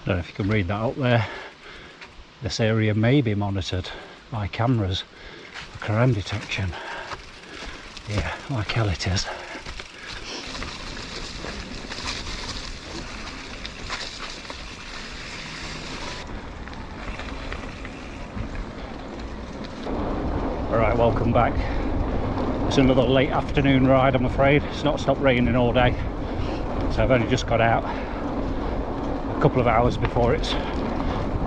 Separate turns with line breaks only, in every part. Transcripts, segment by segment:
don't know if you can read that up there. This area may be monitored by cameras for crime detection. Yeah, like hell it is. Alright, welcome back. It's another late afternoon ride, I'm afraid. It's not stopped raining all day, so I've only just got out a couple of hours before it's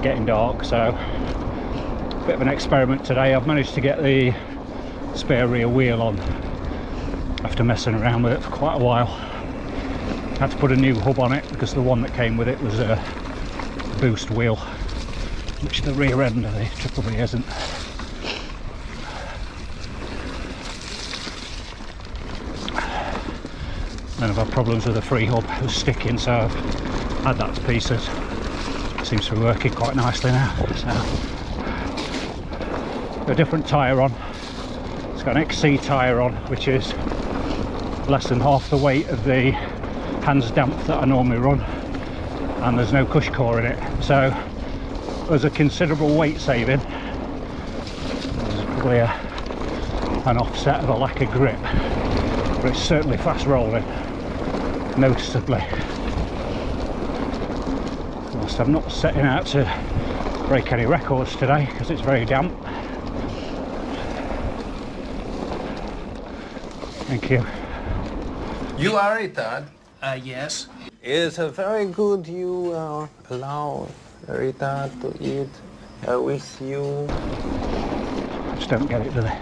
getting dark, so a bit of an experiment today. I've managed to get the spare rear wheel on after messing around with it for quite a while. Had to put a new hub on it because the one that came with it was a boost wheel, which the rear end of the Triple B isn't. Then I've had problems with the free hub, it was sticking, so I've had that to pieces. It seems to be working quite nicely now. So, got a different tyre on. It's got an XC tyre on, which is less than half the weight of the hands damp that I normally run, and there's no cush core in it, so there's a considerable weight saving. There's probably an offset of a lack of grip, but it's certainly fast rolling, noticeably. Whilst I'm not setting out to break any records today because it's very damp. Thank you.
You are retard?
Yes.
It's very good you allow a retard to eat with you.
I just don't get it, do they?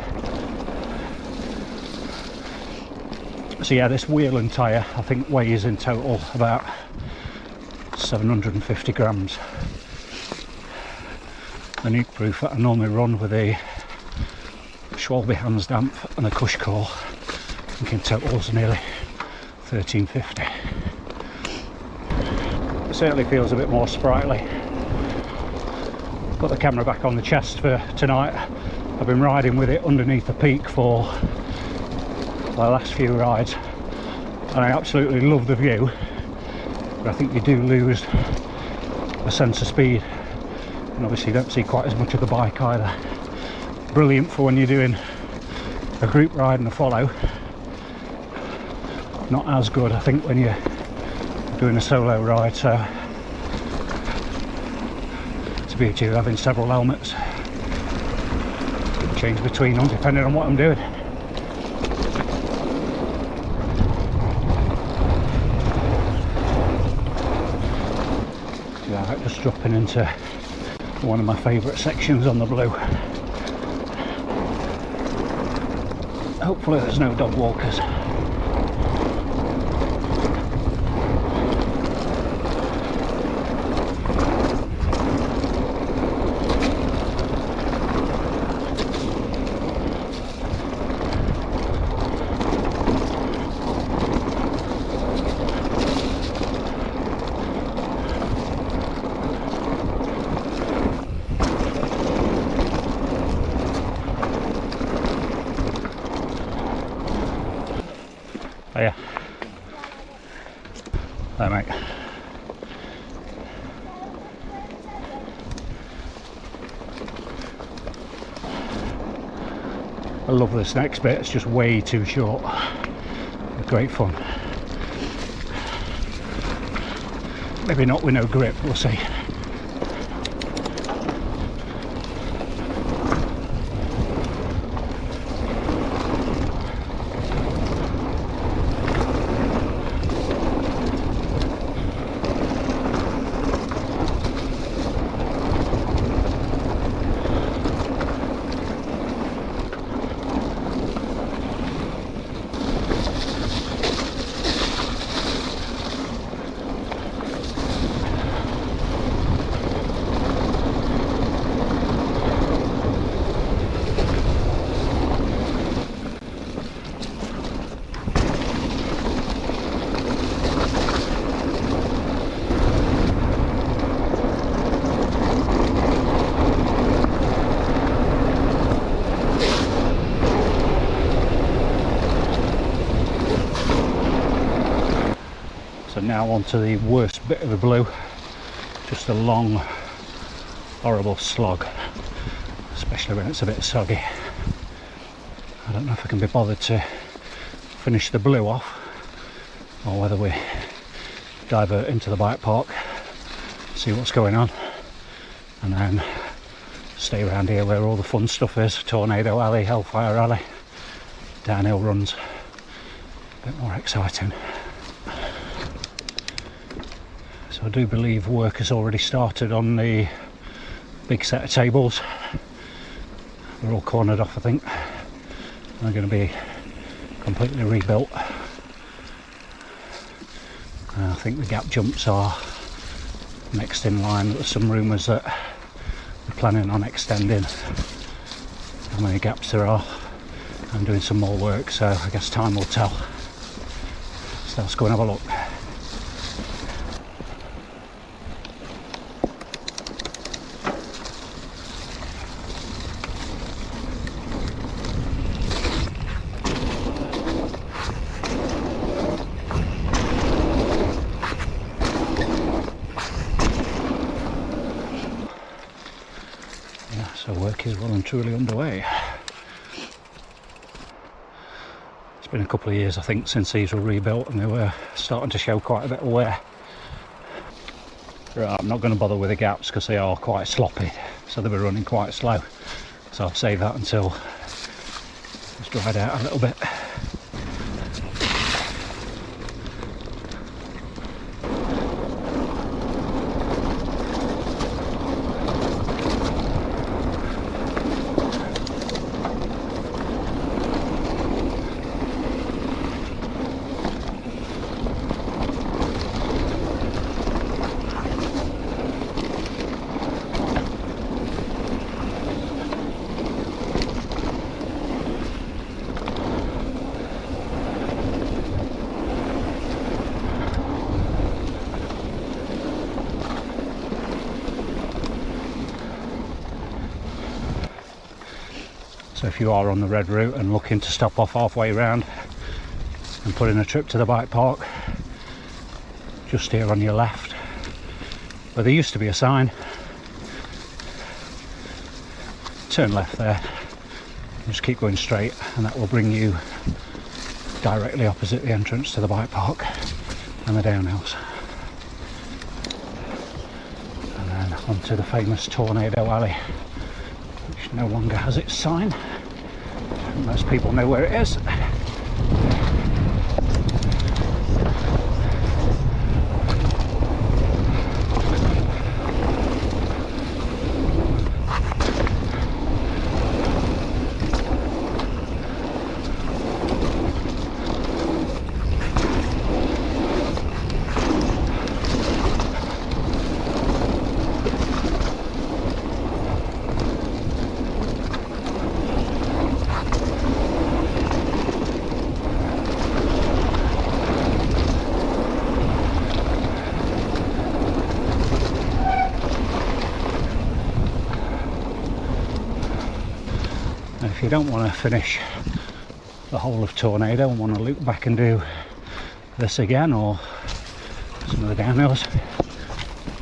So yeah, this wheel and tyre I think weighs in total about 750 grams. The nuke proof that I normally run with a Schwalbe hands damp and a cush core, I think in total is nearly 1350. It certainly feels a bit more sprightly. Put the camera back on the chest for tonight. I've been riding with it underneath the peak for my last few rides, and I absolutely love the view, but I think you do lose a sense of speed, and obviously you don't see quite as much of the bike either. Brilliant for when you're doing a group ride and a follow. Not as good, I think, when you're doing a solo ride, so it's a beauty of having several helmets. Change between them depending on what I'm doing. Yeah, just dropping into one of my favourite sections on the blue. Hopefully there's no dog walkers. Oh yeah. There, mate. I love this next bit, it's just way too short. Great fun. Maybe not with no grip, we'll see. So now onto the worst bit of the blue. just a long, horrible slog, especially when it's a bit soggy. I don't know if I can be bothered to finish the blue off, or whether we divert into the bike park, see what's going on, and then stay around here where all the fun stuff is. Tornado Alley, Hellfire Alley, downhill runs, a bit more exciting. So I do believe work has already started on the big set of tables. They're all cornered off, I think. They're going to be completely rebuilt. I think the gap jumps are next in line. There's some rumours that they're planning on extending how many gaps there are and doing some more work, so I guess time will tell. So let's go and have a look. So work is well and truly underway. It's been a couple of years, I think, since these were rebuilt, and they were starting to show quite a bit of wear. Right, I'm not going to bother with the gaps because they are quite sloppy, so they'll be running quite slow. So I'll save that until it's dried out a little bit. So if you are on the red route and looking to stop off halfway round and put in a trip to the bike park, just here on your left, where there used to be a sign, turn left there, just keep going straight, and that will bring you directly opposite the entrance to the bike park and the downhills. And then onto the famous Tornado Alley, which no longer has its sign. Most people know where it is. If you don't want to finish the whole of Tornado and want to loop back and do this again, or some of the downhills,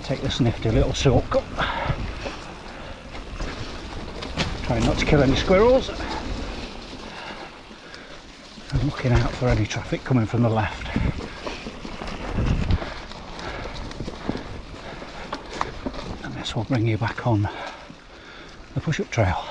take this nifty little shortcut. Trying not to kill any squirrels, and looking out for any traffic coming from the left. And this will bring you back on the push-up trail.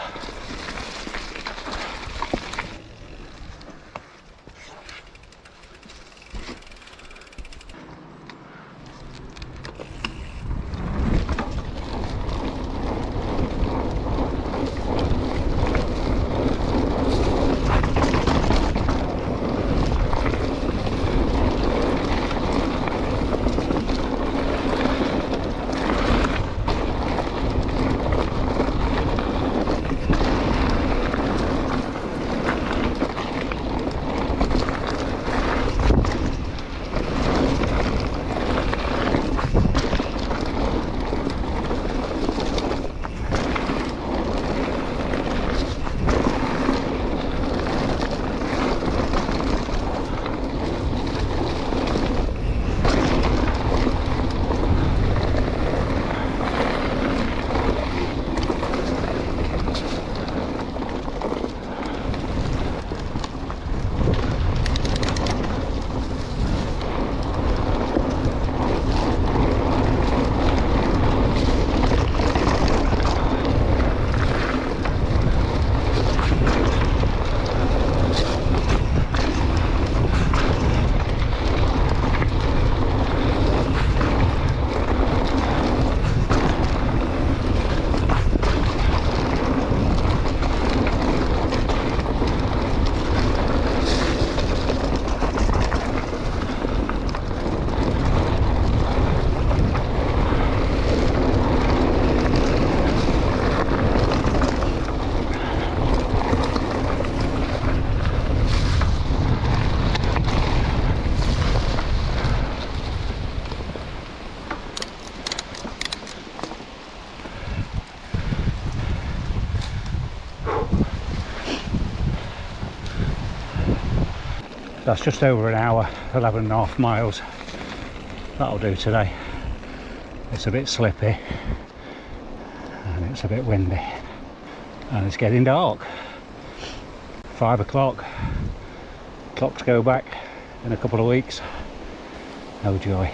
That's just over an hour, 11.5 miles. That'll do today. It's a bit slippy and it's a bit windy and it's getting dark. 5 o'clock. Clocks go back in a couple of weeks. No joy.